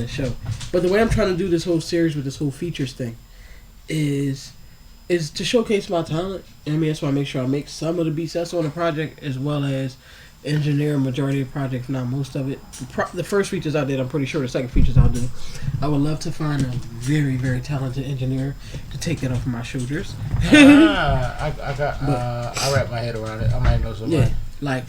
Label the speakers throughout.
Speaker 1: the show. But the way I'm trying to do this whole series with this whole features thing is to showcase my talent. I mean, that's why I make sure I make some of the beats that's on the project as well as engineer a majority of the project, not most of it. The first features I did, I'm pretty sure the second features I'll do. I would love to find a very, very talented engineer to take that off of my shoulders.
Speaker 2: I wrap my head around it. I might know somebody.
Speaker 1: Yeah,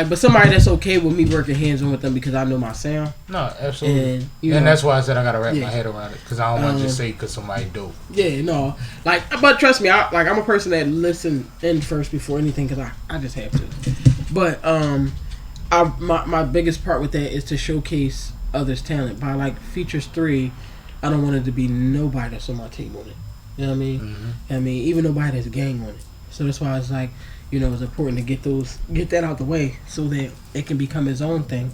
Speaker 1: but somebody that's okay with me working hands on with them because I know my sound.
Speaker 2: No, absolutely. And that's why I said I gotta wrap my head around it because I don't want to just say because somebody dope. Yeah, no, but trust me, I'm a person that listen in first before anything because I just have to. But my biggest part with that is to showcase others' talent. By like features 3, I don't want it to be nobody that's on my team on it. You know what I mean? Mm-hmm. I mean, even nobody that's gang on it. So that's why it's like, you know, it's important to get that out the way so that it can become its own thing,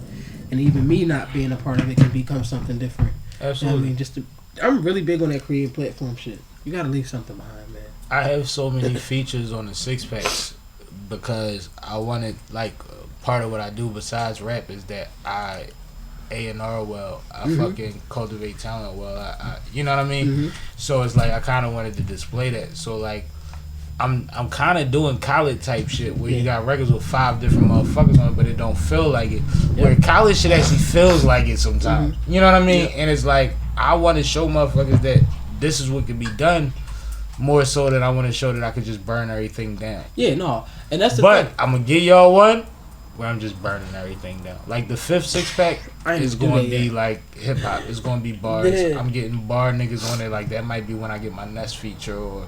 Speaker 2: and even me not being a part of it can become something different. Absolutely.
Speaker 1: You know what I mean, I'm really big on that creative platform shit. You gotta leave something behind, man.
Speaker 2: I have so many features on the 6-packs because I wanted, like, part of what I do besides rap is that I A&R well. I fucking cultivate talent well. I you know what I mean? Mm-hmm. So it's like I kind of wanted to display that. So like I'm kind of doing college type shit where you got records with 5 different motherfuckers on it, but it don't feel like it. Where college shit actually feels like it sometimes. You know what I mean? And it's like I want to show motherfuckers that this is what can be done. More so than I want to show that I could just burn everything down. Yeah, no, and that's the thing. But I'm gonna give y'all one where I'm just burning everything down. Like the 5th 6-pack is going to be like hip hop. It's going to be bars. Yeah. I'm getting bar niggas on there. Like that might be when I get my next feature or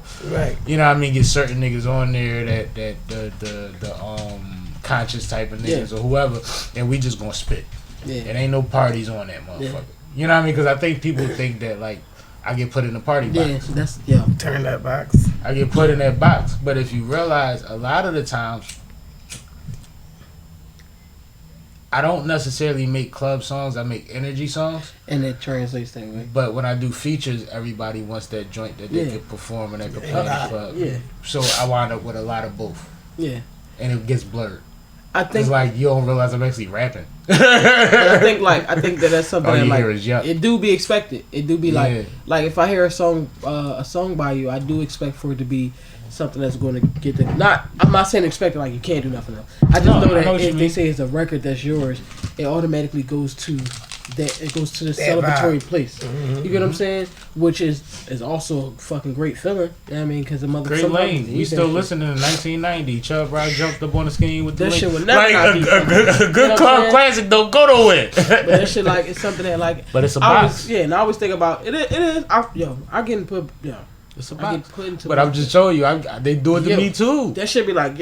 Speaker 2: you know what I mean. Get certain niggas on there that the conscious type of niggas or whoever, and we just gonna spit. Yeah, it ain't no parties on that motherfucker. Yeah. You know what I mean? Because I think people think that like I get put in the party box.
Speaker 3: Turn that box.
Speaker 2: I get put in that box. But if you realize, a lot of the times, I don't necessarily make club songs. I make energy songs.
Speaker 1: And it translates that way.
Speaker 2: But when I do features, everybody wants that joint that they could perform and they could play in the club. Yeah. So I wind up with a lot of both. Yeah. And it gets blurred. I think it's like you don't realize I'm actually rapping.
Speaker 1: I think that's something that like it do be expected. It do be like if I hear a song by you, I do expect for it to be something that's going to get the I'm not saying expect it like you can't do nothing else. I just know that if they say it's a record that's yours, it automatically goes to the celebratory place. Mm-hmm. You get what I'm saying? Which is also a fucking great feeling. You know what I mean? Because the mother
Speaker 2: great lane. We still listening to 1990. Chubb Rock jumped up on the scheme with the
Speaker 1: that shit would never
Speaker 2: like a good club classic. Don't go nowhere.
Speaker 1: But that shit like it's something that like.
Speaker 2: But it's a box.
Speaker 1: And I always think about it. It is. I get put.
Speaker 2: It's a box. But I'm just showing you. They do it to me too.
Speaker 1: That shit be like,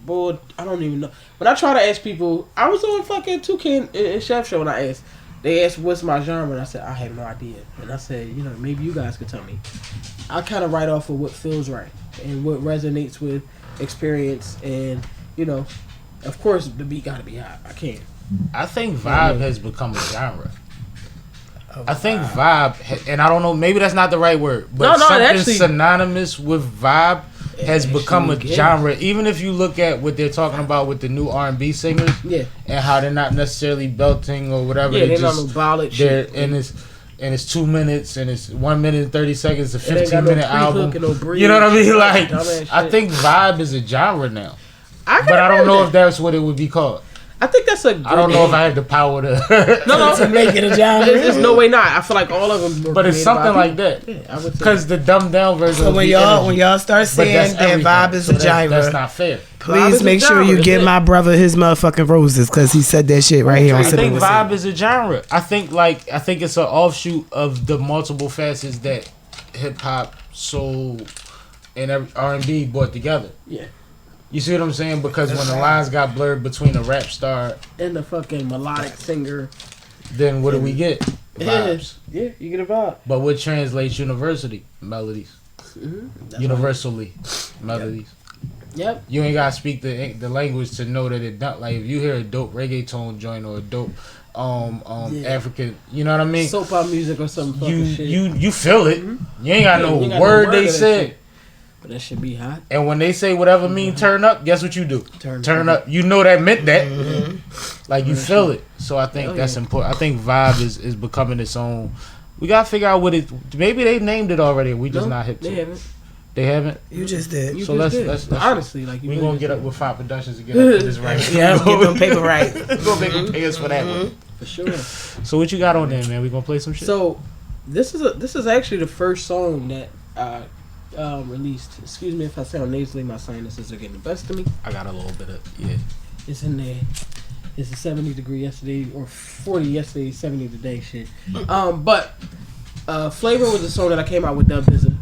Speaker 1: boy, I don't even know. When I try to ask people, I was on fucking 2K and Chef Show and I asked. They asked what's my genre, and I said I have no idea. And I said, maybe you guys could tell me. I kind of write off of what feels right and what resonates with experience, and of course the beat got to be hot. I can't.
Speaker 2: I think vibe has become a genre. I think vibe, and I don't know, maybe that's not the right word, but something synonymous with vibe has become a genre. Even if you look at what they're talking about with the new R&B singers, and how they're not necessarily belting or whatever.
Speaker 1: Yeah, they're not no ballad shit.
Speaker 2: And it's 2 minutes, and it's 1 minute and 30 seconds. It's a 15-minute album. You know what I mean? Like, I think vibe is a genre now, but I don't know if that's what it would be called.
Speaker 1: I think that's a.
Speaker 2: I don't know if I have the power to.
Speaker 1: No, to make it a genre. There's no way not. I feel like all of them.
Speaker 2: But it's something like that. Yeah, I would say. Because the dumbed down version.
Speaker 3: So when y'all start saying that vibe is a genre,
Speaker 2: that's not fair.
Speaker 3: Please make sure you give my brother his motherfucking roses because he said that shit right here on SippinWitSammie.
Speaker 2: I think vibe is a genre. I think it's an offshoot of the multiple facets that hip hop, soul, and R&B brought together. Yeah. You see what I'm saying? Because when the lines got blurred between a rap star
Speaker 1: and the fucking melodic singer,
Speaker 2: then what do we get? Vibes.
Speaker 1: Yeah, you get a vibe.
Speaker 2: But what translates melodies? Universally, melodies.
Speaker 1: Yep.
Speaker 2: You ain't gotta speak the language to know that it don't. Like if you hear a dope reggaeton joint or a dope African, you know what I mean?
Speaker 1: Soap opera music or something.
Speaker 2: You feel it. Mm-hmm. You ain't got no word they said.
Speaker 1: But that should be hot.
Speaker 2: And when they say whatever mean turn up, guess what you do? Turn up. You know that meant that. Like you feel it. So I think that's important. I think vibe is becoming its own. We gotta figure out what it. Maybe they named it already. We just not hip to.
Speaker 1: They haven't.
Speaker 2: They haven't.
Speaker 3: You just did.
Speaker 1: So let's honestly like
Speaker 2: we gonna get up with Fine Productions to get up to this right.
Speaker 3: Yeah, get them paper right.
Speaker 2: We're gonna make them pay us for that one.
Speaker 1: For sure.
Speaker 2: So what you got on there, man? We gonna play some shit.
Speaker 1: So this is actually the first song that I released. Excuse me if I sound nasally. My sinuses are getting the best of me.
Speaker 2: I got a little bit of
Speaker 1: It's in there. It's a 70 degree yesterday or 40 yesterday, 70 today shit. But Flavor was a song that I came out with Dub Visit.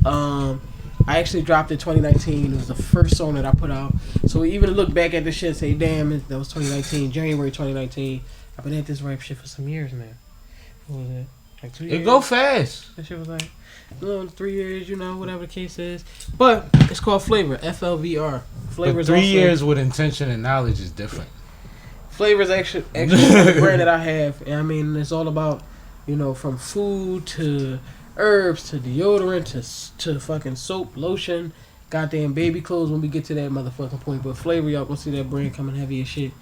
Speaker 1: I actually dropped it 2019. It was the first song that I put out. So we even look back at this shit and say, damn, that was 2019, January 2019. I've been at this rap shit for some years now. What was it? Like 2 years?
Speaker 2: It go fast.
Speaker 1: That shit was like, 3 years, whatever the case is. But it's called Flavor, FLVR.
Speaker 2: Flavor. 3 years with intention and knowledge is different.
Speaker 1: Flavor is actually the brand that I have. And I mean, it's all about, from food to herbs to deodorant to fucking soap, lotion, goddamn baby clothes when we get to that motherfucking point. But Flavor, y'all gonna see that brand coming heavy as shit.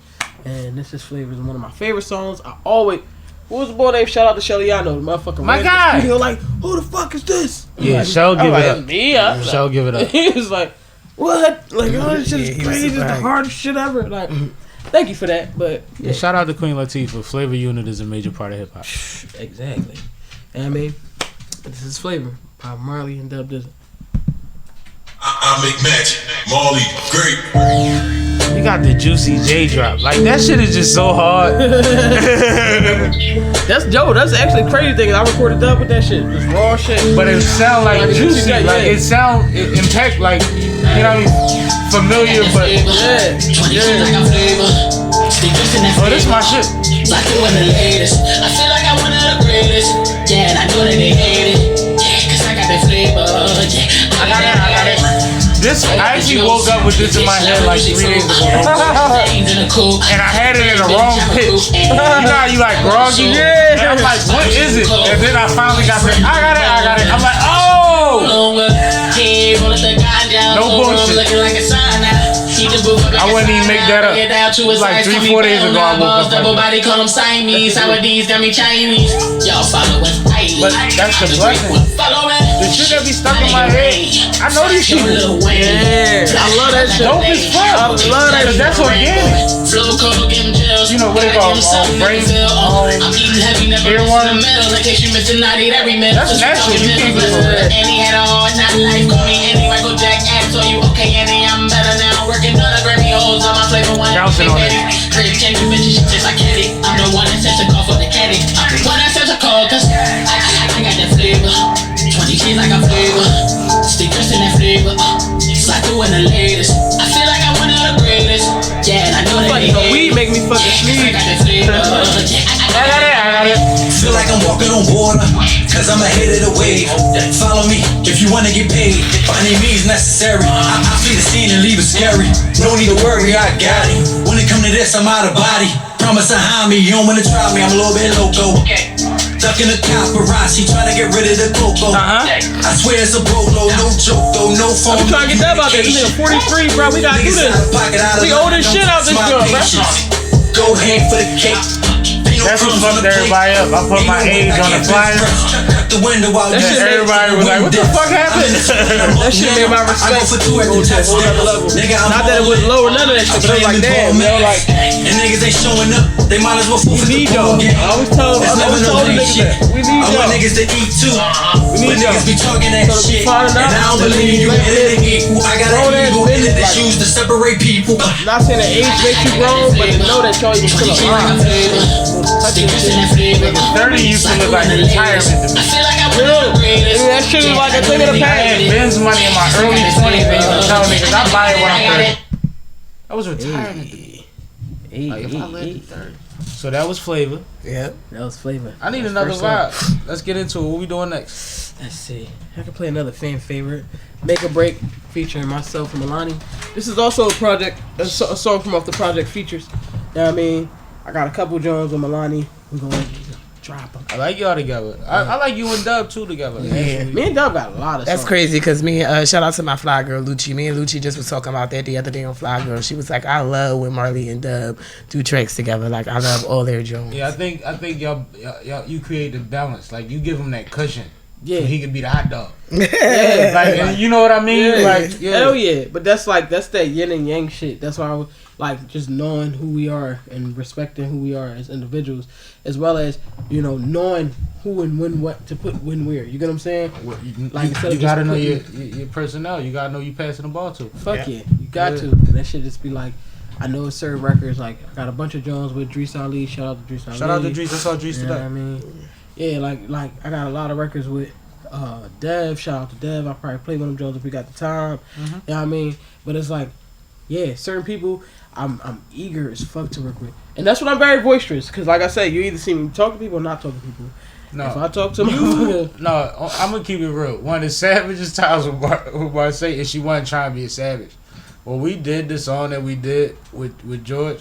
Speaker 1: And this is Flavor, one of my favorite songs. What was the boy name? Shout out to Shellyano, the motherfucker.
Speaker 2: My guy.
Speaker 1: Like, who the fuck is this?
Speaker 2: Yeah, Shell give it up.
Speaker 1: Me,
Speaker 2: Shell give it up.
Speaker 1: He was like, what? Like, this shit is crazy. This is the hardest shit ever. Like, thank you for that. But
Speaker 2: yeah, shout out to Queen Latifah. Flavor Unit is a major part of hip hop.
Speaker 1: Exactly. And I mean, this is Flavor by Marlie and Dub Dizzle.
Speaker 4: I make magic, Marlie, great.
Speaker 2: You got the Juicy J drop. Like, that shit is just so hard.
Speaker 1: That's dope. That's actually a crazy thing. I recorded Dub with that shit. Just raw shit.
Speaker 2: But it sound like juicy. Like, it sound, impact, like, familiar, but.
Speaker 1: Yeah.
Speaker 2: Oh, this is my shit.
Speaker 5: Like it when the latest. I feel like I'm one of the greatest. Yeah, and I know that they hate it. Yeah, cause I got that flavor. Yeah, I got it.
Speaker 2: I actually woke up with this in my head like 3 days ago. And I had it in the wrong pitch. You know how you like groggy? Yeah. And I'm like, what is it? And then I finally got it. I got it. I'm like, oh! No bullshit. I wouldn't even make that up. It was like 3-4 days ago I woke up.
Speaker 5: Everybody call them Siamese. Nowadays got me Chinese. Y'all follow us.
Speaker 2: But that's the blessing. The shit that be stuck in my head. I know these people.
Speaker 1: Yeah, I love that shit.
Speaker 2: Dope as fuck.
Speaker 1: I love that shit.
Speaker 2: That's organic. You know what they call brain earworms. That's natural. You can't get over that.
Speaker 5: And he had a hard night life. Call me Andy Michael Jack. So you okay, Andy? I'm better now. Working on the Grammy holes on my flavor one.
Speaker 2: Bouncing on it.
Speaker 5: Crazy change you bitches, just like Caddy. I'm the one that sets a call for the caddy. I'm the one that sets a call, cause I got that flavor. 20 G's like a flavor. Stick dressed in that flavor. It's like the one the latest. I feel like I'm one of the greatest. Yeah, and I know that they hate
Speaker 1: weed make me fucking sleep.
Speaker 5: I got that flavor.
Speaker 2: I got it.
Speaker 6: Feel like I'm walking on water, cause I'm ahead of the wave. Follow me if you wanna get paid. By any means necessary. I flee the scene and leave it scary. No need to worry, I got it. When it come to this, I'm out of body. Promise behind me, you don't wanna try me, I'm a little bit loco. Ducking the paparazzi, trying to get rid of the coco. I swear it's a bolo, no joke though, no phone.
Speaker 1: I'm trying to get that about this. Nigga 43, bro. We gotta do this. We owe this shit out this girl, bro.
Speaker 6: Go ahead for the cake.
Speaker 2: That's what fucked everybody up. I put my age on the flyer.
Speaker 1: That shit
Speaker 2: everybody was like, what the fuck happened?
Speaker 1: That shit made my respect go to a whole other level. Not that it was low or none of that shit, but it was like, damn, man. Like,
Speaker 6: and niggas ain't showing up. They might as well
Speaker 1: we need y'all. I always tell the niggas that we need y'all.
Speaker 6: I want niggas to eat too.
Speaker 1: We need y'all.
Speaker 6: Niggas be talking that
Speaker 1: So
Speaker 6: shit.
Speaker 1: and
Speaker 6: I don't believe you in equal. I got an ego in the shoes to separate people.
Speaker 1: Not saying that age makes you grown, but to know that y'all even still alive.
Speaker 2: Niggas 30 used to look like retirement to me.
Speaker 1: That shit is like a thing of the
Speaker 2: I had
Speaker 1: past.
Speaker 2: Ben's money in my early 20s and used to tell niggas I buy it when I'm 30. That was retirement. Like if I lived at 30. So that was Flavor.
Speaker 3: Yep.
Speaker 1: That was Flavor.
Speaker 2: I need another vibe. Let's get into it. What we doing next?
Speaker 1: Let's see. I can play another fan favorite. Make or Break featuring myself and Milani. This is also a song from off the project Features. You know what I mean? I got a couple joints with Milani. We're going to drop them.
Speaker 2: I like y'all together. I like you and Dub too together.
Speaker 3: Yeah.
Speaker 1: Me and Dub got a lot of
Speaker 3: That's
Speaker 1: songs.
Speaker 3: crazy because shout out to my fly girl Lucci. Me and Lucci just was talking about that the other day on Fly Girl. She was like, I love when Marlie and Dub do tracks together. Like I love all their joints.
Speaker 2: Yeah, I think y'all you create the balance. Like you give him that cushion.
Speaker 1: Yeah,
Speaker 2: so he could be the hot dog.
Speaker 1: Yeah,
Speaker 2: like you know what I mean?
Speaker 1: Yeah,
Speaker 2: like
Speaker 1: hell yeah. But that's that yin and yang shit. That's why I was like just knowing who we are and respecting who we are as individuals, as well as knowing who and when what to put when where. You get what I'm saying?
Speaker 2: Well, you gotta know your personnel. You gotta know you passing the ball to.
Speaker 1: Fuck yeah, you got to. That shit just be like. I know it's certain records. Like I got a bunch of Jones with Drees Ali. Shout out to Drees Ali.
Speaker 2: Shout out to Drees. I saw Drees today.
Speaker 1: You know what I mean? Yeah, like I got a lot of records with Dev. Shout out to Dev. I probably play with them Jones if we got the time. You know what I mean? But it's like, yeah, certain people I'm eager as fuck to work with, and that's when I'm very boisterous. Cause like I said, you either see me talk to people or not talk to people. No, if I talk to them,
Speaker 2: no, I'm gonna keep it real. One of the savagest times with Marsae is she wasn't trying to be a savage. When we did the song that we did with George,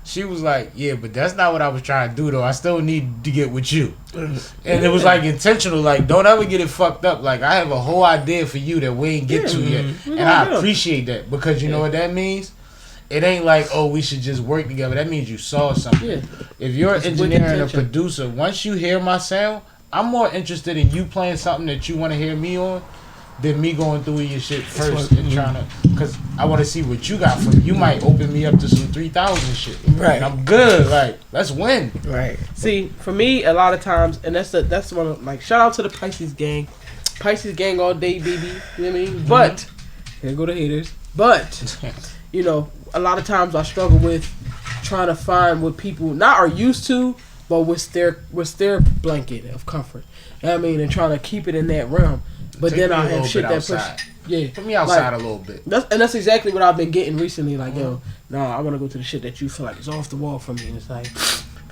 Speaker 2: she was like, yeah, but that's not what I was trying to do, though. I still need to get with you. And it was, like, intentional. Like, don't ever get it fucked up. Like, I have a whole idea for you that we ain't get to yet. And I appreciate that because you know what that means? It ain't like, oh, we should just work together. That means you saw something. Yeah. If you're an engineer and a producer, once you hear my sound, I'm more interested in you playing something that you want to hear me on than me going through your shit first and trying to, because I want to see what you got for me. You might open me up to some 3,000 shit. Right. And I'm good. Like, let's win.
Speaker 1: Right. See, for me, a lot of times, and that's one of, like, shout out to the Pisces gang. Pisces gang all day, baby. You know what I mean? But, here go the haters. But, a lot of times I struggle with trying to find what people not are used to, but what's their blanket of comfort. You know what I mean? And trying to keep it in that realm. But then I have shit that push. Yeah,
Speaker 2: put me outside a little bit.
Speaker 1: That's exactly what I've been getting recently. Like, I want to go to the shit that you feel like is off the wall for me. And it's like,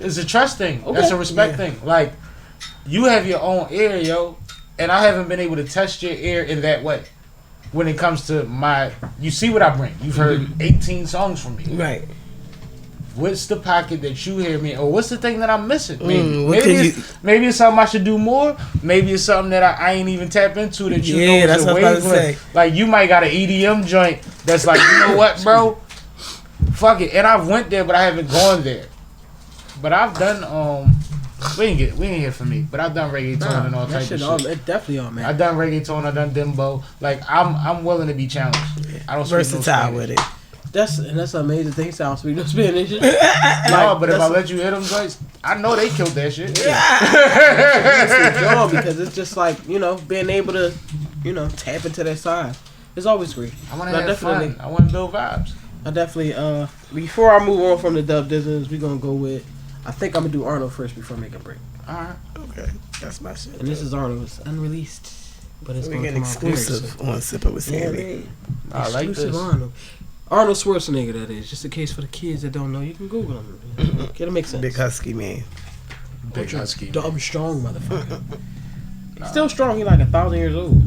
Speaker 2: it's a trust thing. Okay. That's a respect thing. Like, you have your own ear, yo, and I haven't been able to test your ear in that way. When it comes to you see what I bring. You've heard 18 songs from me. Right. What's the pocket that you hear me, or what's the thing that I'm missing? Maybe it's something I should do more. Maybe it's something that I ain't even tap into that you know is a wavelength. Like you might got an EDM joint that's like, you know what, bro? Fuck it. And I went there, but I haven't gone there. But I've done we ain't here for me, but I've done reggaeton and all types of shit.
Speaker 1: It definitely on, man.
Speaker 2: I've done reggaeton, I've done dembo. Like I'm willing to be challenged. I don't
Speaker 3: versatile with it.
Speaker 1: That's an amazing thing. Sounds sweet, no Spanish.
Speaker 2: No, but if I let you hit them joints, I know they killed that shit.
Speaker 1: Yeah. Because it's just like being able to tap into that side. It's always great.
Speaker 2: I want to have fun. I want to build vibes.
Speaker 1: I definitely before I move on from the dub business, we gonna go with. I think I'm gonna do Arnold first before making break.
Speaker 2: All right.
Speaker 3: Okay, that's my shit.
Speaker 1: And this is Arnold. It's unreleased, but it's
Speaker 3: gonna get exclusive on SippinWitSammie.
Speaker 2: I like this.
Speaker 1: Arnold Schwarzenegger, that is. Just in case for the kids that don't know, you can Google him. It'll make sense.
Speaker 3: Big husky man.
Speaker 2: Big husky.
Speaker 1: Dumb strong motherfucker. He's still strong. He's like 1,000 years old.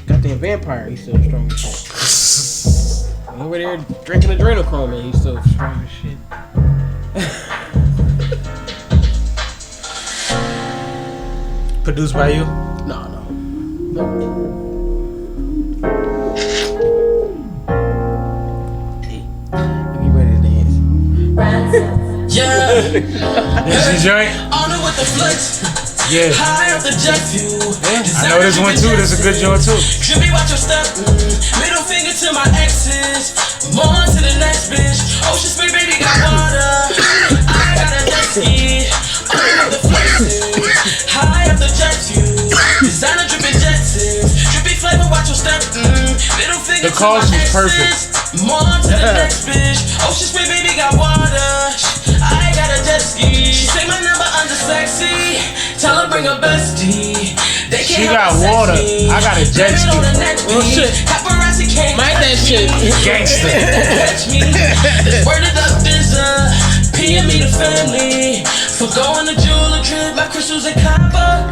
Speaker 1: Goddamn vampire. He's still strong as shit. Over there drinking adrenochrome, man. He's still strong as shit.
Speaker 2: Produced by you?
Speaker 1: No.
Speaker 2: Yeah. This is joint?
Speaker 6: With the flex.
Speaker 2: Yeah.
Speaker 6: High up the jet view.
Speaker 2: Yeah. I know this one too. This is a good joint too.
Speaker 6: Jimmy, watch your step. Middle finger to my exes. More to the next bitch. Ocean spray, baby, got water. I got a jet ski. With the flex. High up the jet view. Designer dripping Jetsons. Drippy flavor, watch your step. Middle finger
Speaker 2: the cost
Speaker 6: to my
Speaker 2: is perfect.
Speaker 6: More to the next bitch. Ocean spray, baby, got water. I got a jet ski. She say my number under sexy. Tell her bring a bestie. They can't
Speaker 2: she got water. I got a jet ski.
Speaker 1: Oh shit.
Speaker 6: Paparazzi can't
Speaker 1: Mind that shit.
Speaker 2: Gangster.
Speaker 6: Catch me. This word it up is PM me the family. For going to jeweler crib, my crystals and copper.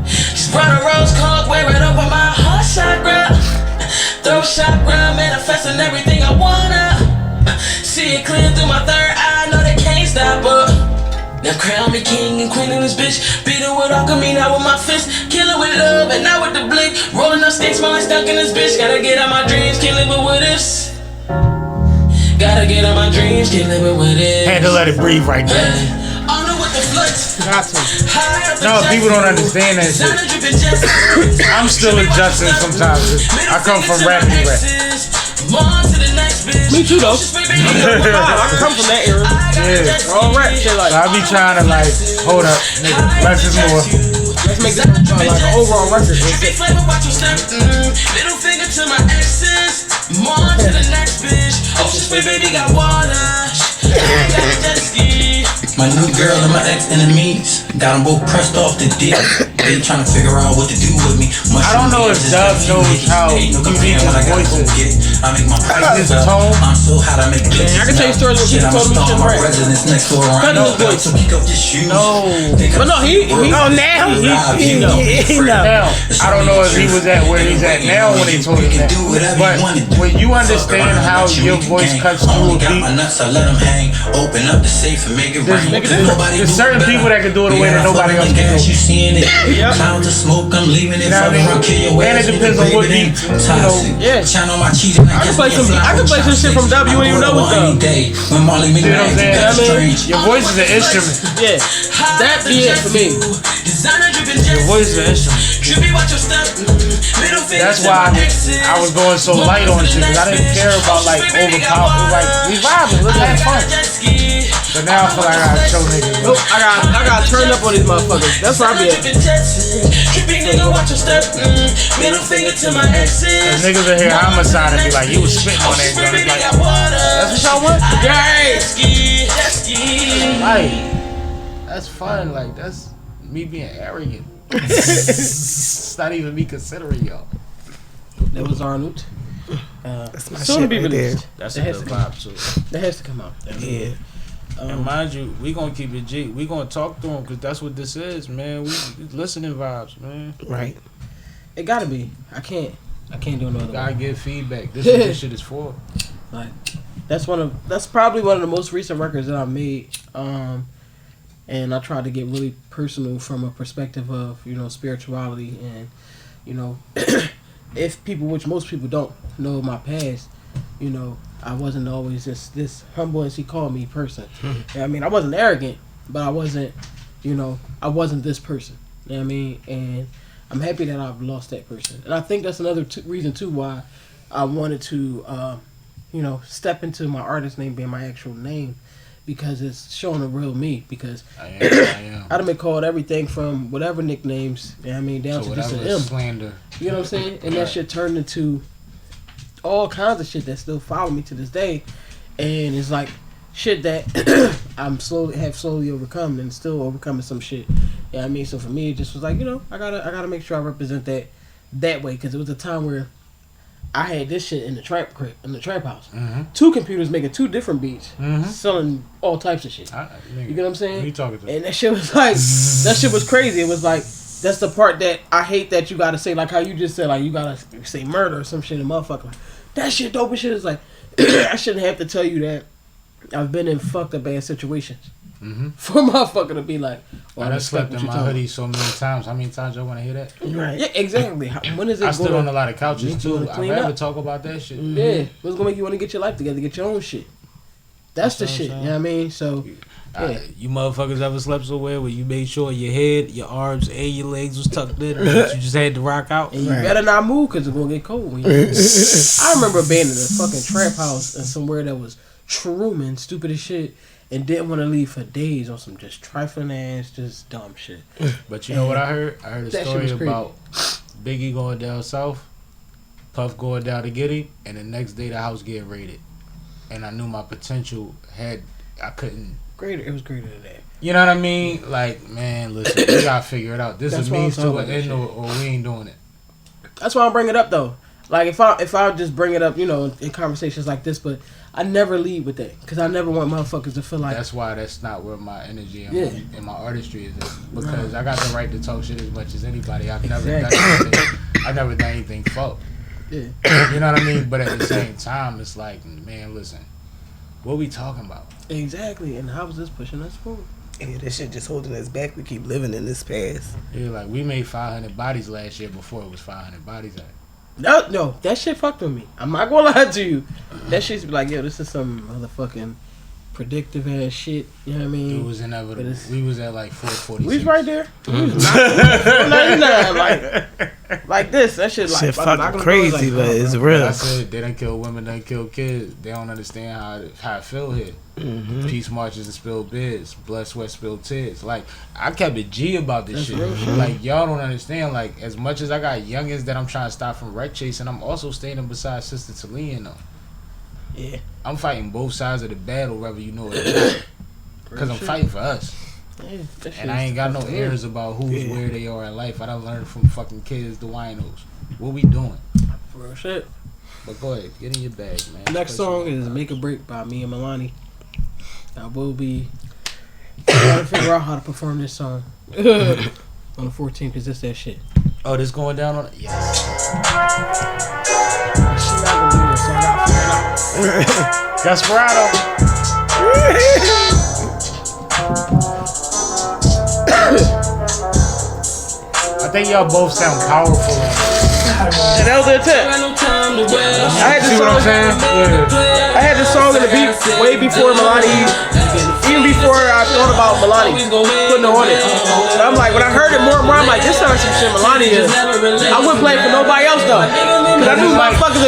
Speaker 6: Just brought a rose cold, wear it over my heart chakra. Throw chakra, manifesting everything I wanna. See it clear through my third eye, know they can't stop her. Now
Speaker 5: Now crown me king and queen in this bitch. Beat it with alchemy, not with my fist. Kill it with love and not with the blink. Rolling up sticks, smelling stuck in this bitch. Gotta get out my dreams, can't live with what ifs. Gotta get out my dreams, can't live with what ifs.
Speaker 2: Had to let it breathe right there. No, people don't understand that shit. I'm still adjusting sometimes. I come from rap.
Speaker 1: Me too though. I come from that era.
Speaker 2: Yeah.
Speaker 1: All rap shit like.
Speaker 2: So I be trying to like, hold up, nigga, less is more.
Speaker 1: Let's make this like an overall record.
Speaker 5: Little finger to my exes, more to the next bitch. Oh, she spit, baby, got water. Got a jet ski. My new girl and my ex-enemies got them both pressed off the dick. They trying to figure out what to do with me.
Speaker 2: I don't know if Dub knows how unique his voice is.
Speaker 5: I make my
Speaker 2: his tone.
Speaker 5: I'm so hot, I make glitches.
Speaker 1: I can tell you stories where people told me shit right.
Speaker 5: Residence next door. I know about to pick up your shoes.
Speaker 2: No.
Speaker 1: But no, he
Speaker 3: now he know.
Speaker 2: Now, I don't know if he was at where he's at now when they told him that. But when you understand how your voice cuts through a beat,
Speaker 5: I let them hang. Open up the safe and make it rain.
Speaker 2: there's certain people that can do it the way that nobody else can do it.
Speaker 5: You seeing it? Clouds of smoke, I'm leaving it.
Speaker 2: And it depends on what beat,
Speaker 1: yeah.
Speaker 5: Channel my cheating.
Speaker 1: I can play some shit from W. You ain't even know what's up.
Speaker 5: When Marlie Millions,
Speaker 2: your voice is an instrument.
Speaker 1: Yeah, that be it for me.
Speaker 2: Your voice is an instrument. That's why I was going so light on shit, because I didn't care about like overpower. Like, we vibing, let's have fun. But now I feel like I gotta show niggas.
Speaker 1: Nope, I got turned up on these motherfuckers. That's where I be at.
Speaker 2: And niggas are here homicide and be like, you was spitting on that gun. Like, that's what y'all want? Like, that's fun. Like, that's me being arrogant. It's not even me considering y'all.
Speaker 1: That was Arnold.
Speaker 3: That's my
Speaker 1: soon
Speaker 3: shit
Speaker 1: to be
Speaker 3: right
Speaker 1: released.
Speaker 2: That's a good vibe too.
Speaker 1: That has to come out.
Speaker 3: Yeah.
Speaker 2: And mind you, we gonna keep it G. We gonna talk to them because that's what this is, man. We listening vibes, man.
Speaker 3: Right.
Speaker 1: It gotta be. I can't do no other.
Speaker 2: Gotta give feedback. This is what this shit is for.
Speaker 1: Like, that's probably one of the most recent records that I made. And I tried to get really personal from a perspective of, spirituality and, if people, which most people don't know my past, I wasn't always this humble as he called me person. I mean, I wasn't arrogant, but I wasn't, I wasn't this person. You know what I mean? And I'm happy that I've lost that person. And I think that's another reason too why I wanted to, step into my artist name being my actual name. Because it's showing the real me. Because I am. I'd have been called everything from whatever nicknames, down to just an M.
Speaker 2: Slander.
Speaker 1: You know what I'm saying? And that shit turned into all kinds of shit that still follow me to this day. And it's like shit that I'm slowly overcome and still overcoming some shit. You know what I mean? So for me, it just was like, I gotta make sure I represent that way. Because it was a time where I had this shit in the trap house. Mm-hmm. 2 computers making 2 different beats, selling all types of shit. You get what I'm saying?
Speaker 2: Who you talking to?
Speaker 1: And that shit was like, that shit was crazy. It was like, that's the part that I hate that you gotta say, like how you just said, like you gotta say murder or some shit, and motherfucker. Like, that shit dope as shit. Is like, I shouldn't have to tell you that I've been in fucked up ass situations. For a motherfucker to be like,
Speaker 2: I done slept in my hoodie so many times. How many times y'all want to hear that?
Speaker 1: Right. Yeah, exactly. When is it?
Speaker 2: I stood on a lot of couches too. I'd rather talk about that shit.
Speaker 1: Yeah, what's gonna make you want to get your life together, get your own shit. That's the shit. You know what I mean? So, yeah.
Speaker 2: You motherfuckers ever slept somewhere where you made sure your head, your arms, and your legs was tucked in, but you just had to rock out?
Speaker 1: And you better not move because it's gonna get cold. When I remember being in a fucking trap house and somewhere that was Truman, stupid as shit. And didn't want to leave for days on some just trifling ass, just dumb shit.
Speaker 2: But you know what I heard? I heard a story about Biggie going down south, Puff going down to get him, and the next day the house getting raided. And I knew my potential I couldn't.
Speaker 1: It was greater than that.
Speaker 2: You know what I mean? Like, man, listen, we gotta figure it out. This is means to an end or we ain't doing it.
Speaker 1: That's why I'm bringing it up though. Like if I just bring it up, in conversations like this, but I never lead with that because I never want motherfuckers to feel like.
Speaker 2: That's why that's not where my energy and my artistry is at. Because I got the right to talk shit as much as anybody. I've never done anything fuck. Yeah. You know what I mean? But at the same time, it's like, man, listen, what we talking about?
Speaker 1: Exactly. And how is this pushing us forward?
Speaker 3: Yeah, this shit just holding us back. We keep living in this past.
Speaker 2: Yeah, like we made 500 bodies last year before it was 500 bodies.
Speaker 1: No, that shit fucked with me. I'm not gonna lie to you. That shit's like, yo, this is some motherfucking predictive ass shit. You know what I mean?
Speaker 2: It was inevitable. We was at like 440.
Speaker 1: We was right there. We was like this. That shit like
Speaker 3: shit fucking crazy, but it's real.
Speaker 2: Like I said, they done kill women, done kill kids. They don't understand how it feel here.
Speaker 3: Mm-hmm.
Speaker 2: Peace marches and spilled beds, blood, sweat, spilled tears. Like I kept it G about this shit.
Speaker 1: Real shit.
Speaker 2: Like y'all don't understand. Like as much as I got youngins that I'm trying to stop from wreck chasing, I'm also standing beside Sister Talia though.
Speaker 1: Yeah,
Speaker 2: I'm fighting both sides of the battle, whether you know it or not. Because I'm fighting for us.
Speaker 1: Yeah,
Speaker 2: and I ain't got no ears about who's where they are in life. I done learned from fucking kids to winos. What we doing?
Speaker 1: Real shit.
Speaker 2: But go ahead, get in your bag, man.
Speaker 1: Next song is Make a Break by me and Milani. I will be trying to figure out how to perform this song on the 14th because it's that shit.
Speaker 2: Oh, this going down on it? Yes.
Speaker 1: She not gonna do this, so I gotta figure it out.
Speaker 2: Desperado. I think y'all both sound powerful.
Speaker 1: And that was the intent. I had this song. I had this song in the beat way before Milani. Even before I thought about Milani putting her on it. And I'm like, when I heard it more and more, I'm like, this sounds like some shit Milani is. I wouldn't play it for nobody else though. Cause I knew motherfuckers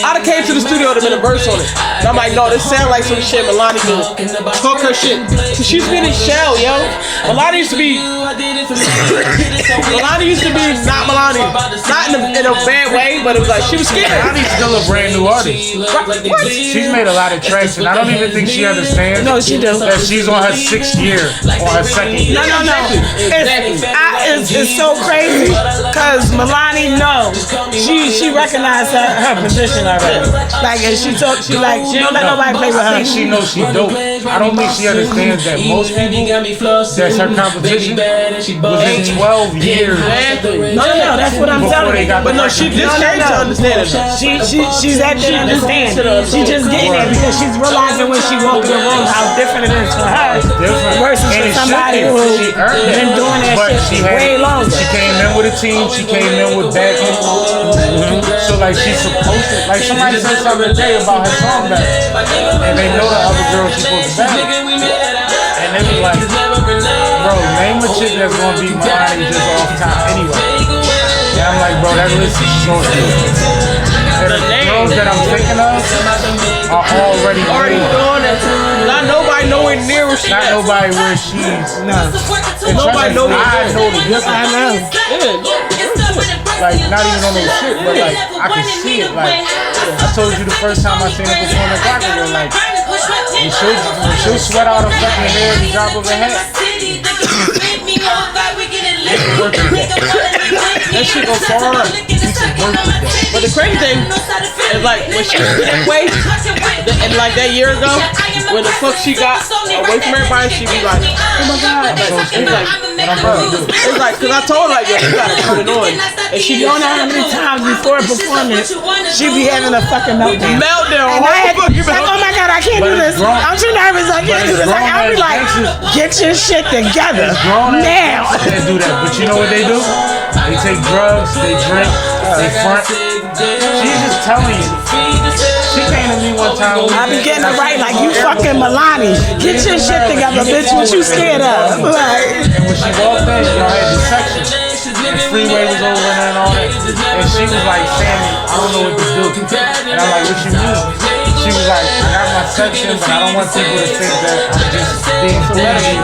Speaker 1: I'd have came to the studio to been a verse on it. And I'm like, no, this sound like some shit Milani could talk her shit. Cause she's been in shell, yo. Milani used to be not Milani. Not in a bad way, but it was like she was scared.
Speaker 2: Milani's still a brand new artist.
Speaker 1: What?
Speaker 2: She's made a lot of tracks and I don't even think she understands.
Speaker 3: No, she does.
Speaker 2: That she's on her 6th year, on her 2nd year.
Speaker 3: No. It's so crazy because Milani knows she recognized her position already. Like, and she don't let nobody play with her.
Speaker 2: I think she knows she dope. I don't think she understands that most people that's her competition within 12 years.
Speaker 3: No, that's what I'm telling you.
Speaker 1: But no, she just came to understand it.
Speaker 3: She's at the understand. She's just getting there because she's realizing when she walks in the room how different it is for her versus for somebody who's been doing that shit way longer.
Speaker 2: She came in with a team. She came in with backing. So like she's supposed to. Like somebody said something today about her song battle, and they know the other girl she's supposed to battle, and they was like, bro, name a chick that's gonna be Milani just off top anyway. And I'm like, bro, that list is short. And the girls that I'm thinking of are already
Speaker 1: doing it. Not nobody nowhere near where she's
Speaker 2: not nobody where she's.
Speaker 3: No.
Speaker 1: Nobody knows.
Speaker 2: I know the difference.
Speaker 3: I know.
Speaker 2: Like, not even on no shit, but like, I can see it. Like, I told you the first time I seen her perform at Rockwell, like, she'll sweat out her fucking hair at the drop of her hat.
Speaker 1: That shit go far. But the crazy thing is like when she was that way, and like that year ago, when the fuck she got away from everybody, she be like, oh my god. It's like, cause I told her like, yo, you gotta turn it on. And she
Speaker 3: don't know how many times before a performance she be having a fucking meltdown.
Speaker 1: And
Speaker 3: oh my god, I can't do this. I'm too nervous. I can't do this. I'll be like, get your shit together now.
Speaker 2: They do that, but you know what they do? They take drugs, they drink, they front. She's just telling you. She came to me one time.
Speaker 3: I be getting it right like you fucking Milani. Get your shit together, bitch. What you scared of? Like.
Speaker 2: And when she walked in, y'all had the section. The freeway was over there and all that. And she was like, Sammie, I don't know what to do. And I'm like, what you mean? She was like, I got my section, but I don't want people to think that I'm just being bougie.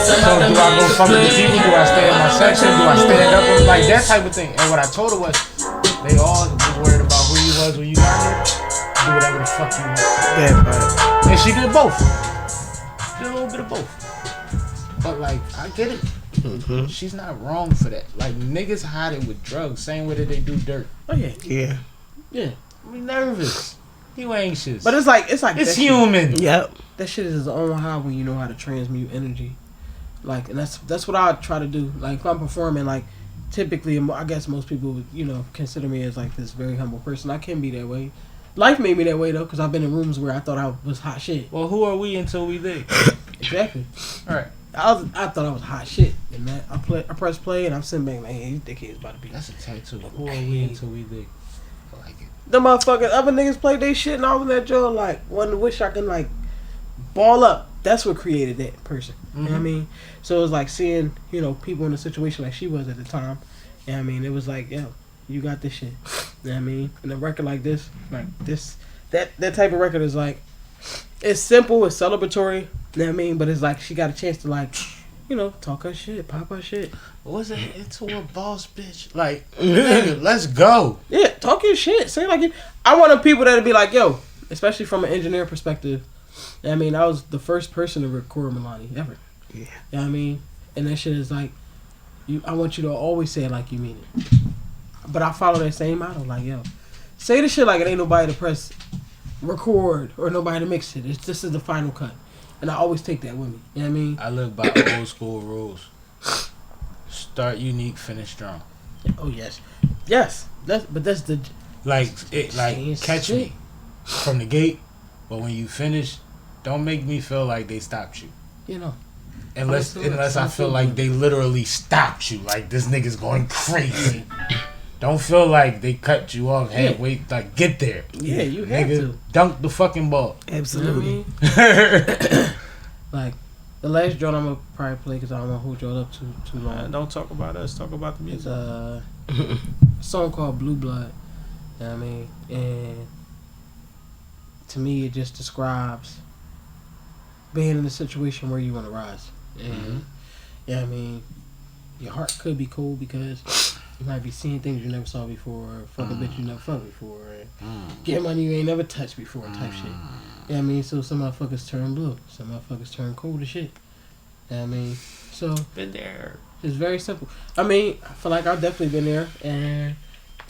Speaker 2: So do I go fuck with the people? Do I stay in my section? Do I stand up? Like that type of thing. And what I told her was, they all was worried about who you was when you got here. Do whatever the fuck you want.
Speaker 3: Yeah, right.
Speaker 2: And she did both. She did a little bit of both. But like, I get it. Mm-hmm. She's not wrong for that. Like niggas hide it with drugs, same way that they do dirt.
Speaker 1: Oh yeah.
Speaker 2: Yeah. I'm nervous. You anxious.
Speaker 1: But it's like
Speaker 2: it's human.
Speaker 1: Shit. Yep. That shit is its own high when you know how to transmute energy. Like, and that's what I try to do. Like if I'm performing, like typically, I guess most people would, consider me as like this very humble person. I can be that way. Life made me that way though, because I've been in rooms where I thought I was hot shit.
Speaker 2: Well, who are we until we leave?
Speaker 1: Exactly.
Speaker 2: All right.
Speaker 1: I thought I was hot shit, and man, I pressed play, and I'm sitting back like, hey, you think he was about to be?
Speaker 2: That's a tattoo. Who are we until we dig? I like it.
Speaker 1: The motherfucking other niggas played their shit, and I was in that joint like, one to wish I can like ball up. That's what created that person. You know what I mean? So it was like seeing, you know, people in a situation like she was at the time. You know what I mean? It was like, yo, you got this shit. You know what I mean? And a record like this, that type of record is like, it's simple, it's celebratory. You know what I mean? But it's like she got a chance to like, you know, talk her shit, pop her shit.
Speaker 2: Was it into a boss bitch? Like, nigga, let's go.
Speaker 1: Yeah, talk your shit. Say like, I want people that'll be like, yo, especially from an engineer perspective. I mean, I was the first person to record Milani ever. Yeah. You know what I mean? And that shit is like, I want you to always say it like you mean it. But I follow that same motto, like, yo, say the shit like it ain't nobody to press record or nobody to mix it. This is the final cut. And I always take that with me. You know what I mean?
Speaker 2: I live by old school rules. Start unique, finish strong.
Speaker 1: Oh, yes. Yes. That's the...
Speaker 2: Like catch me from the gate, but when you finish, don't make me feel like they stopped you.
Speaker 1: You know.
Speaker 2: Unless I feel like they literally stopped you. Like, this nigga's going crazy. Don't feel like they cut you off halfway. Like, get there.
Speaker 1: Yeah, you have to.
Speaker 2: Dunk the fucking ball.
Speaker 1: Absolutely. You know what I mean? Like, the last joint I'm going to probably play because I don't want to hold y'all up too long.
Speaker 7: Don't talk about us. Talk about the music.
Speaker 1: It's a song called Blue Blood. You know what I mean? And to me, it just describes being in a situation where you want to rise. And, you know what I mean? Your heart could be cold because you might be seeing things you never saw before, or fuck a bitch you never fucked before, and get money you ain't never touched before type shit. You know what I mean? So some motherfuckers turn blue. Some motherfuckers turn cold as shit. You know what I mean? So
Speaker 7: been there.
Speaker 1: It's very simple. I mean, I feel like I've definitely been there, and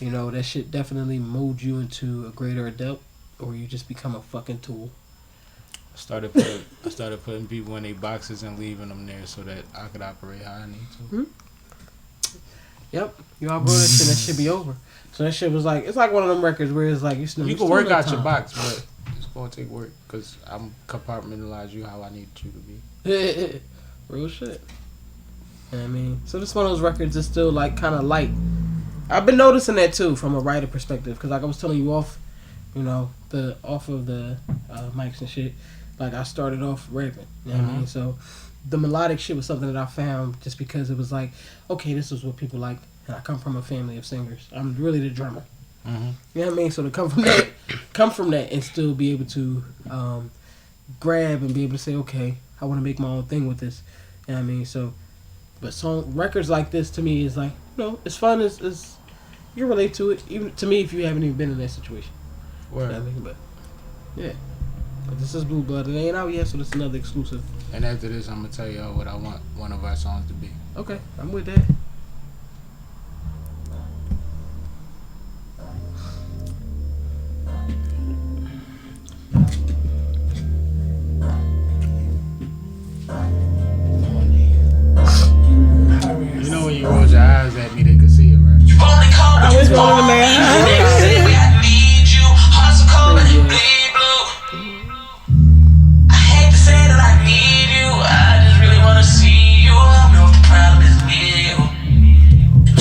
Speaker 1: you know, that shit definitely molds you into a greater adult, or you just become a fucking tool.
Speaker 2: I started putting people in their boxes and leaving them there so that I could operate how I need to.
Speaker 1: Mm-hmm. Yep, you outgrow that shit. That shit be over. So that shit was like, it's like one of them records where it's like you
Speaker 2: can work out your box, but it's gonna take work because I'm compartmentalize you how I need you to be.
Speaker 1: Real shit. You know what I mean, so this one of those records is still like kind of light. I've been noticing that too from a writer perspective because like I was telling you off of the mics and shit. Like, I started off rapping, you know what I mean? So, the melodic shit was something that I found just because it was like, okay, this is what people like, and I come from a family of singers. I'm really the drummer. You know what I mean? So, to come from that and still be able to grab and be able to say, okay, I want to make my own thing with this. You know what I mean? So, but records like this to me is like, you know, it's fun. It's you can relate to it, even to me if you haven't even been in that situation.
Speaker 2: Word.
Speaker 1: You know what I mean? But, yeah. But this is Blue Blood. It ain't out yet, so this is another exclusive.
Speaker 2: And after this, I'm going to tell y'all what I want one of our songs to be.
Speaker 1: Okay, I'm with that.
Speaker 2: You know when you rolled your eyes at me, they could see it, right?
Speaker 3: I was rolling the man.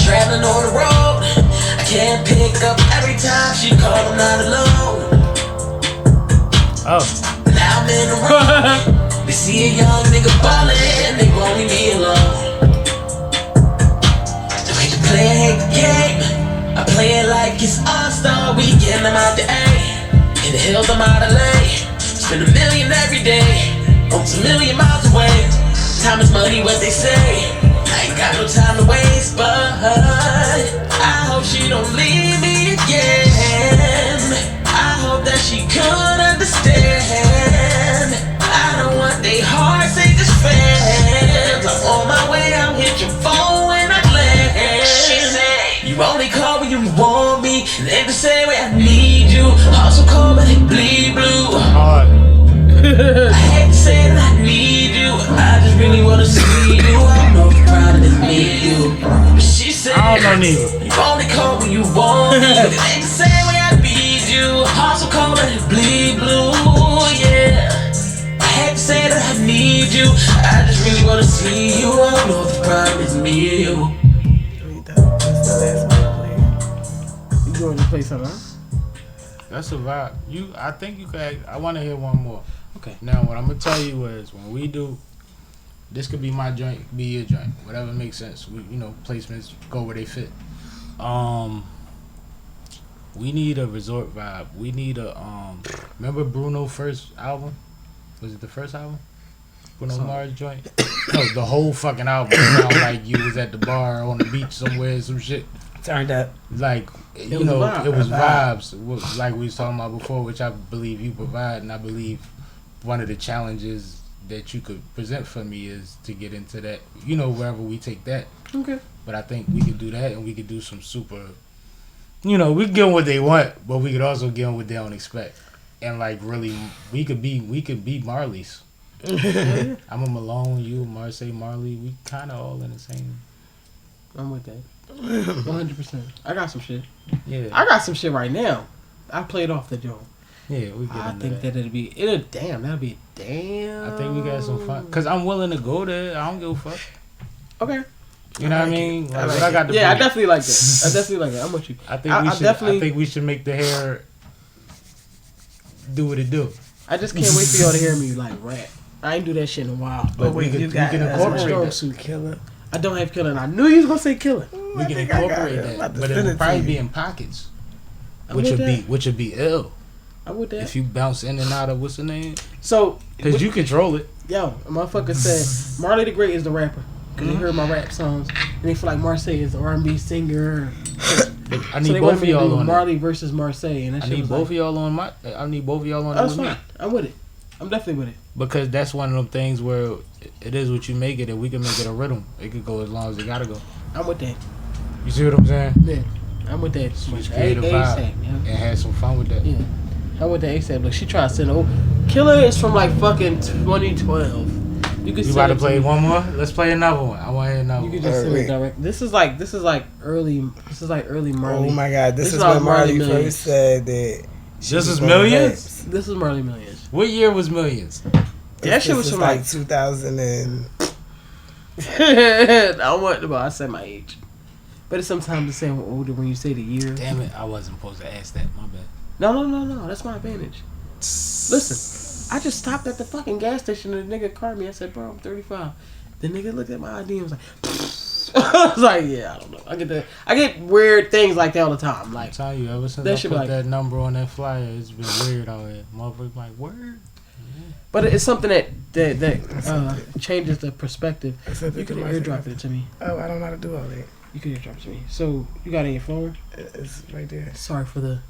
Speaker 6: Traveling on the road, I can't pick up every time she call, I'm not alone.
Speaker 2: Oh.
Speaker 6: Now I'm in the road, they see a young nigga ballin', they won't leave me alone. The way you play, I hate the game, I play it like it's All-Star Weekend, I'm out the A, in the hills, I'm out of LA, spend $1 million every day, almost 1 million miles away. Time is money, what they say. I ain't got no time to waste, but I hope she don't leave me again. I hope that she could understand. I don't want they hearts, they just fans. I'm on my way, I'll hit your phone when I land. She said, you only call when you want me, and ain't the same way I need you. Also call but they bleed blue. I hate to say that I need you, I just really wanna see you. I don't know if you're proud of this, me and you. But she said,
Speaker 2: I don't know neither.
Speaker 6: You only call when you want me, but it ain't the same way I need you. Also call but it bleed blue, yeah. I hate to say that I need you,
Speaker 5: I just really wanna see you. I don't know if the problem is me or you.
Speaker 1: You going to play something else?
Speaker 2: That's a vibe. I think you could. I want to hear one more.
Speaker 1: Okay.
Speaker 2: Now, what I'm gonna tell you is when we do, this could be my joint, be your joint, whatever makes sense. We, placements go where they fit. We need a resort vibe. We need a remember Bruno's first album? Was it the first album? Bruno Mars joint? No, the whole fucking album. Sound like you was at the bar on the beach somewhere, some shit.
Speaker 3: Turned up.
Speaker 2: Like it was vibes. Like we was talking about before, which I believe you provide, and I believe one of the challenges that you could present for me is to get into that. Wherever we take that.
Speaker 1: Okay.
Speaker 2: But I think we could do that, and we could do some super. We could give them what they want, but we could also give them what they don't expect, and like really, we could be Marlies. I'm a Malone, you, Marsae, Marlie. We kind of all in the same.
Speaker 1: I'm with that. 100%. I got some shit.
Speaker 2: Yeah.
Speaker 1: I got some shit right now. I played off the joint.
Speaker 2: Yeah, we get.
Speaker 1: I think that that'd be damn. I think
Speaker 2: we got some fun, cause I'm willing to go there. I don't give a fuck.
Speaker 1: Okay.
Speaker 2: You know what I mean? Like,
Speaker 1: I got I definitely like that. I'm with you.
Speaker 2: I think we should make the hair do what it do.
Speaker 1: I just can't wait for y'all to hear me like rap. I ain't do that shit in a while.
Speaker 2: But we can incorporate that.
Speaker 3: Killer.
Speaker 1: I don't have killer, and I knew you was gonna say killer.
Speaker 2: We can incorporate that, but it will probably be in pockets, which would be ill.
Speaker 1: I would that.
Speaker 2: If you bounce in and out of what's the name,
Speaker 1: so
Speaker 2: because you control it.
Speaker 1: Yo, a motherfucker said Marlie the Great is the rapper because they heard my rap songs and they feel like Marsae is the R&B singer.
Speaker 2: I need both of y'all on
Speaker 1: Marlie versus Marsae, and
Speaker 2: I need both of y'all on my. I need both of y'all on. That's fine.
Speaker 1: I'm with it. I'm definitely with it.
Speaker 2: Because that's one of them things where it is what you make it, and we can make it a rhythm. It could go as long as it gotta go.
Speaker 1: I'm with that.
Speaker 2: You see what I'm saying?
Speaker 1: Yeah, I'm with that.
Speaker 2: Just create a vibe and have some fun with that.
Speaker 1: Yeah, I'm with that ASAP. Look, she trying to send Killer is from like fucking 2012. You
Speaker 2: about to play one more? Let's play another one. I want to hear another one.
Speaker 1: You can just send it direct. This is like early Marlie.
Speaker 3: Oh my god, this is when Marlie first said that.
Speaker 2: This is Millions?
Speaker 1: This is Marlie Millions.
Speaker 2: What year was Millions?
Speaker 1: That shit was from like
Speaker 3: 2000 and.
Speaker 1: I said my age, but it's sometimes the same older when you say the year.
Speaker 2: Damn it! I wasn't supposed to ask that. My bad.
Speaker 1: No. That's my advantage. Listen, I just stopped at the fucking gas station and the nigga called me. I said, "Bro, I'm 35." The nigga looked at my ID and was like, I was like, "Yeah, I don't know. I get weird things like that all the time." Like,
Speaker 2: I'm telling you, ever since I put that number on that flyer, it's been weird out here. Motherfuckers like, word.
Speaker 1: But it's something that changes the perspective. You can airdrop it to me.
Speaker 3: Oh, I don't know how to do all that.
Speaker 1: You can airdrop it to me. So you got it in your phone?
Speaker 3: It's right there.
Speaker 1: Sorry for the,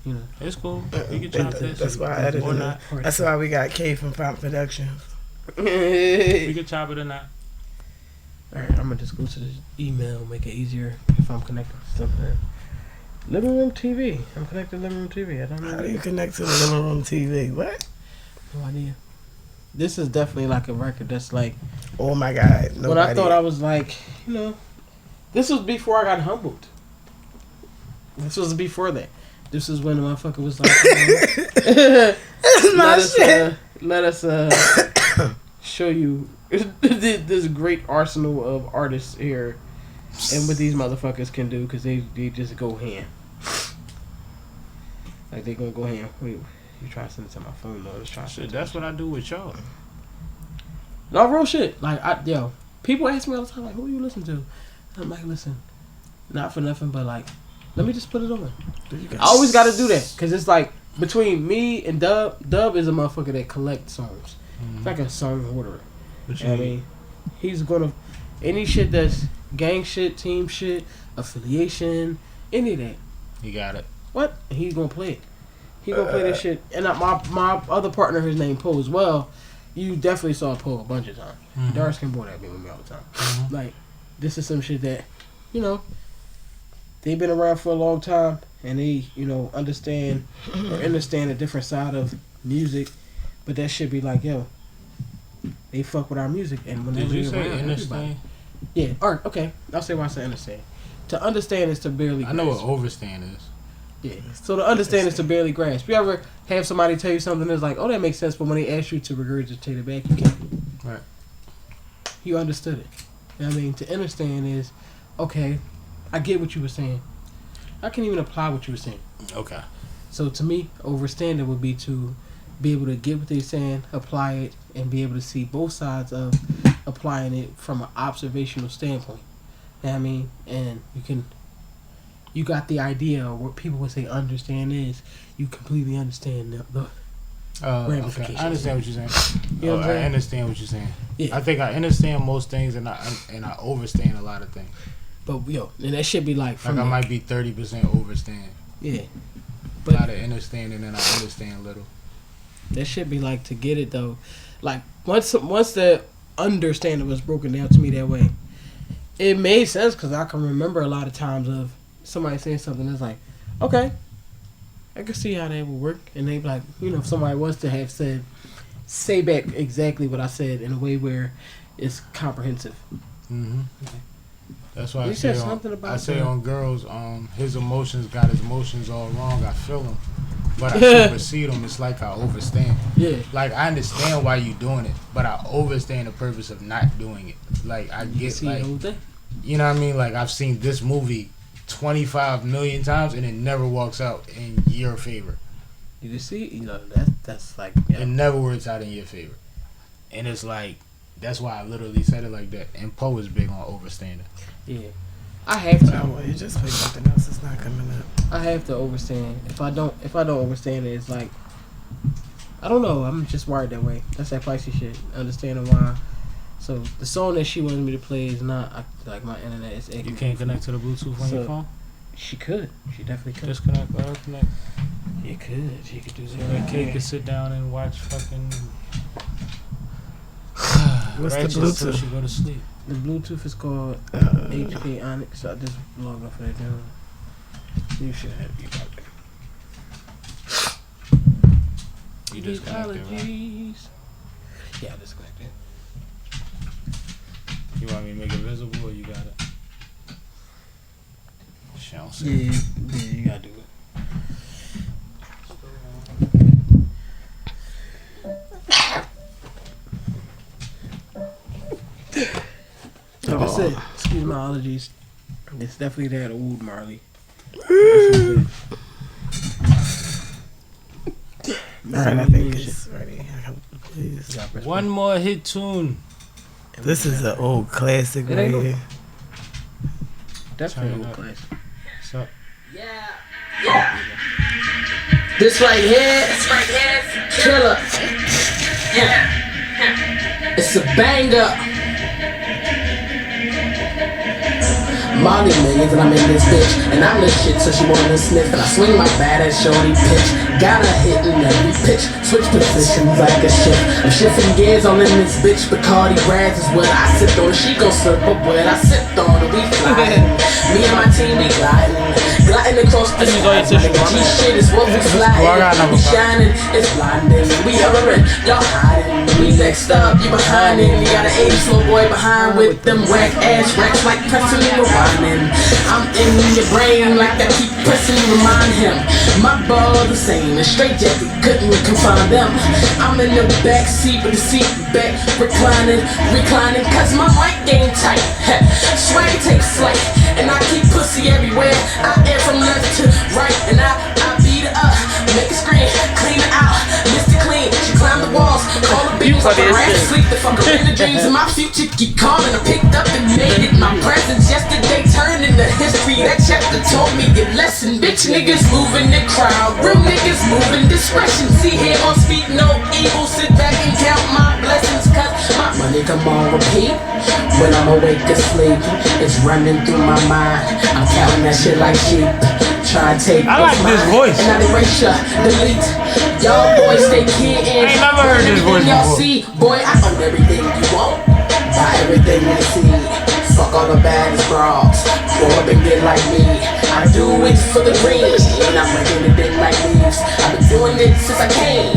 Speaker 2: It's cool. You can chop this.
Speaker 3: That's why I edited it. That's why we got K from Font Productions.
Speaker 2: We can chop it or not.
Speaker 1: Alright, I'm gonna just go to the email, make it easier if I'm connected to something. Living Room TV. I'm connected to Living Room TV. I don't know.
Speaker 3: How do you connect to the Living Room TV? What?
Speaker 1: No idea. This is definitely like a record that's like.
Speaker 3: Oh my god! Nobody.
Speaker 1: When I thought I was like, this was before I got humbled. This was before that. This is when the motherfucker was like, let us show you this great arsenal of artists here, and what these motherfuckers can do because they just go ham. Like they gonna go ham. Wait. You try to send it to my phone though.
Speaker 2: Shit, that's what I do with y'all.
Speaker 1: No real shit. Like people ask me all the time, like, who you listen to? I'm like, listen, not for nothing, but like, let me just put it on. I always got to do that because it's like between me and Dub. Dub is a motherfucker that collects songs. Mm-hmm. It's like a song hoarder. I mean, he's gonna any shit that's gang shit, team shit, affiliation, any of that.
Speaker 2: He got it.
Speaker 1: What? He's gonna play it. He gonna play this shit. And my other partner, his name Poe as well. You definitely saw Poe a bunch of times. Mm-hmm. Dark skin boy that be with me all the time. Mm-hmm. Like, this is some shit that, they've been around for a long time and they, understand a different side of music. But that shit be like, yo, they fuck with our music. And when
Speaker 2: did you say
Speaker 1: around,
Speaker 2: understand?
Speaker 1: Yeah. All right. Okay. I'll say why I say understand. To understand is to barely.
Speaker 2: I know what overstand is.
Speaker 1: Yeah. So to understand is to barely grasp. You ever have somebody tell you something that's like, oh, that makes sense, but when they ask you to regurgitate it back, you can't.
Speaker 2: Right.
Speaker 1: you understood it. You know what I mean? To understand is, okay, I get what you were saying. I can even apply what you were saying.
Speaker 2: Okay.
Speaker 1: So to me, overstanding would be to be able to get what they're saying, apply it, and be able to see both sides of applying it from an observational standpoint. You know what I mean? And you got the idea of what people would say understand is, you completely understand the
Speaker 2: okay. I understand what you're saying.
Speaker 1: You know what I'm saying?
Speaker 2: I understand what you're saying.
Speaker 1: Yeah.
Speaker 2: I think I understand most things, and I overstand a lot of things.
Speaker 1: But and that should be like
Speaker 2: I might be 30% overstand.
Speaker 1: Yeah.
Speaker 2: But a lot of understanding, and I understand little.
Speaker 1: That should be like, to get it though. Like once the understanding was broken down to me that way, it made sense, because I can remember a lot of times of somebody saying something that's like, okay, I can see how that would work, and they be like, if somebody was to have say back exactly what I said in a way where it's comprehensive.
Speaker 2: Mm-hmm. Okay. That's why
Speaker 1: you
Speaker 2: I
Speaker 1: said something about
Speaker 2: on girls, his emotions got his emotions all wrong. I feel them, but I supersede them. It's like I overstand.
Speaker 1: Yeah.
Speaker 2: Like, I understand why you doing it, but I overstand the purpose of not doing it. Like, I get, like, you know what I mean? Like, I've seen this movie 25 million times, and it never works out in your favor.
Speaker 1: You can see, that's like,
Speaker 2: it never works out in your favor, and it's like, that's why I literally said it like that. And Poe is big on overstanding.
Speaker 1: Yeah, I have to.
Speaker 3: Oh, you just put something else that's not coming up.
Speaker 1: I have to overstand. If I don't overstand it, it's like, I don't know. I'm just wired that way. That's that Pisces shit. Understanding why. So the song that she wanted me to play is not like my internet is.
Speaker 2: You can't connect to the Bluetooth on your phone.
Speaker 1: She could. She definitely could.
Speaker 2: Disconnect or connect.
Speaker 1: You could. She could do
Speaker 2: So
Speaker 1: that.
Speaker 2: that kid could sit down and watch fucking.
Speaker 3: What's the Bluetooth?
Speaker 2: So she go to sleep.
Speaker 1: The Bluetooth is called HK Onyx. So I just logged off of that now. You should have you got it.
Speaker 2: You disconnected, right?
Speaker 1: Yeah, I disconnected.
Speaker 2: You want me to make it visible, or you got it? Shall see.
Speaker 1: Yeah, you gotta do it. Like I said, excuse my allergies. It's definitely that old Marlie.
Speaker 3: Alright, I think it's ready. Please.
Speaker 2: One more hit tune.
Speaker 3: This is an old classic right here.
Speaker 1: Definitely an old classic.
Speaker 2: So.
Speaker 5: Yeah. This right here, killer. Yeah. It's a banger. Marlie Millions and I'm in this bitch, and I'm the shit, so she wanna sniff, and I swing my bat at shorty pitch. Got her hitting every pitch, switch positions like a shift. I'm shifting gears on in this bitch. Bacardi Brads is what I sip on. She gon' slip up what I sipped on, and we flying. Me and my team, we gliding across the sky. G-shit is what we flying. We shining, it's blinding. We hovering, y'all hiding. We next up, you behind it. You got an 80 slow boy behind with them whack ass racks like pressing and rewinding. I'm in your brain like I keep pressing, remind him. My ball the same, and straight jacket couldn't confine them. I'm in the back seat with the seat back, reclining, cause my mic game tight. Swag takes flight, and I keep pussy everywhere. I air from left to right, and I beat her up, make it scream, clean her out, Mr. Clean. She climbed the walls, call the beams like a rat to sleep. The fucker in the dreams of my future keep calling. I picked up and made it my presence yesterday turned into history. That chapter told me a lesson. Bitch niggas moving the crowd, real niggas moving discretion. See here on speak no evil, sit back and count my blessings, cause my money come on repeat. When I'm awake asleep, it's running through my mind. I'm counting that shit like sheep. Try to take
Speaker 2: I like this voice.
Speaker 5: and I erase ya, delete. Y'all boys stay kidding.
Speaker 2: I ain't never heard this voice
Speaker 5: y'all
Speaker 2: before.
Speaker 5: see, boy, I own everything you want. Buy everything you see. Fuck all the baddest bras. Grow up and get like me. I do it for the green, and I'm breaking it in like leaves. I've been doing it since I came.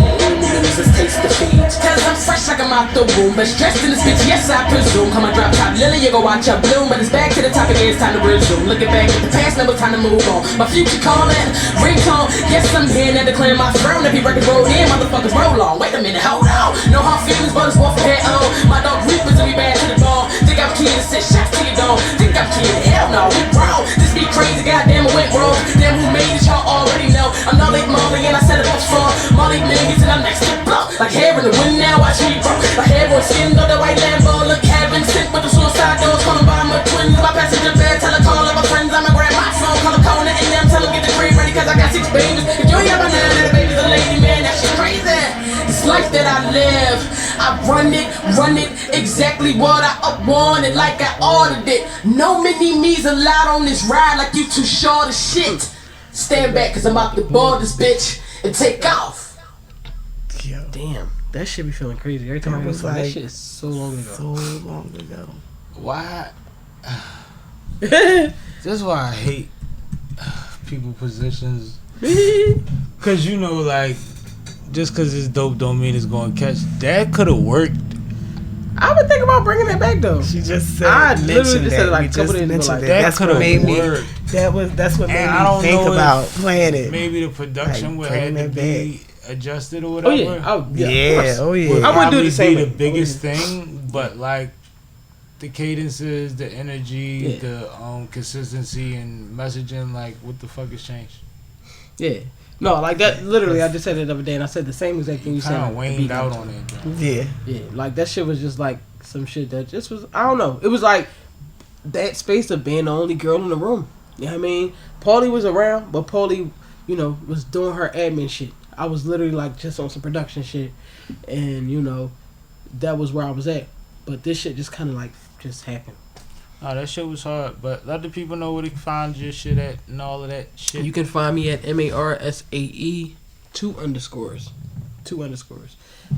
Speaker 5: Jesus taste the fiends. Cause I'm fresh like I'm out the womb. But stressed in this bitch, yes I presume. Come on, drop top Lily, you go watch her bloom. But it's back to the top and it's time to resume. Looking back at the past, now it's time to move on. My future calling, ringtone. Yes, I'm here now declaring my throne. Every record roll in, motherfuckers roll on. Wait a minute, hold on. No hard feelings, but it's war for head on. My dog reapers will be bad to the bone. Think I'm kid to set shots to your dome. Think I'm kid, hell no, we wrong. This be crazy, goddamn it went wrong. Damn, who made it, y'all already know. I'm not like Marlie and I said it before. Marlie Millions and I'm next to blow. Like hair in the wind now, watch me bro. Like hair on skin of the white Lambo. Look, heaven sent with the suicide doors. Calling by my twins, my passenger bed. Tell her call of my friends, I'ma grab my phone. Call a corner and them tell them get the crib ready. Cause I got 6 babies. If you ain't ever know that the baby's a lady, man, that shit crazy. This life that I live, I run it exactly what I wanted, like I ordered it. No mini me's allowed on this ride, like you too short of shit. Stand back, cause I'm about to board this bitch and take off.
Speaker 1: Yo. Damn, that shit be feeling crazy. Every time I go like, that shit is so long ago.
Speaker 3: So long ago.
Speaker 2: Why? That's why I hate people positions. Cause you know, like, just cause it's dope don't mean it's gonna catch. That could have worked.
Speaker 1: I would think about bringing that back though.
Speaker 3: She just said,
Speaker 1: I literally just said it like
Speaker 3: we
Speaker 1: a couple days ago. Like,
Speaker 3: that's what made me. That's what made me think about playing it.
Speaker 2: Maybe the production would have to be adjusted or whatever.
Speaker 1: Oh yeah.
Speaker 3: Oh yeah.
Speaker 1: I wouldn't do the same.
Speaker 2: Be the biggest thing, but like the cadences, the energy, the consistency and messaging. Like, what the fuck has changed?
Speaker 1: Yeah. No, like that. Literally, I just said it the other day, and I said the same exact thing you said.
Speaker 2: Kind of waned out on it.
Speaker 3: Yeah.
Speaker 1: Yeah. Like that shit was just like some shit that just was. I don't know. It was like that space of being the only girl in the room. You know what I mean? Paulie was around, but Paulie, you know, was doing her admin shit. I was literally like just on some production shit, and you know, that was where I was at. But this shit just kind of like just happened.
Speaker 2: Oh, that shit was hard, but let the people know where they can find your shit at and all of that shit.
Speaker 1: You can find me at Marsae 2 underscores.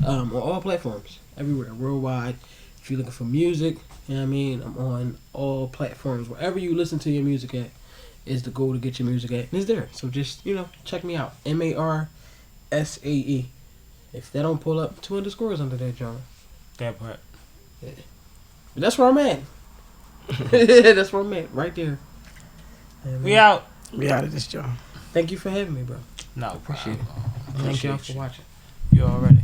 Speaker 1: On all platforms, everywhere, worldwide. If you're looking for music, you know what I mean, I'm on all platforms. Wherever you listen to your music at is the goal to get your music at. And it's there. So just, you know, check me out. Marsae. If that don't pull up, 2 underscores under that, John.
Speaker 2: That part.
Speaker 1: Yeah. But that's where I'm at. That's where I'm at, right there.
Speaker 2: We out.
Speaker 3: We out of this, John.
Speaker 1: Thank you for having me, bro.
Speaker 2: No,
Speaker 1: appreciate it. Thank y'all for watching.
Speaker 2: You already.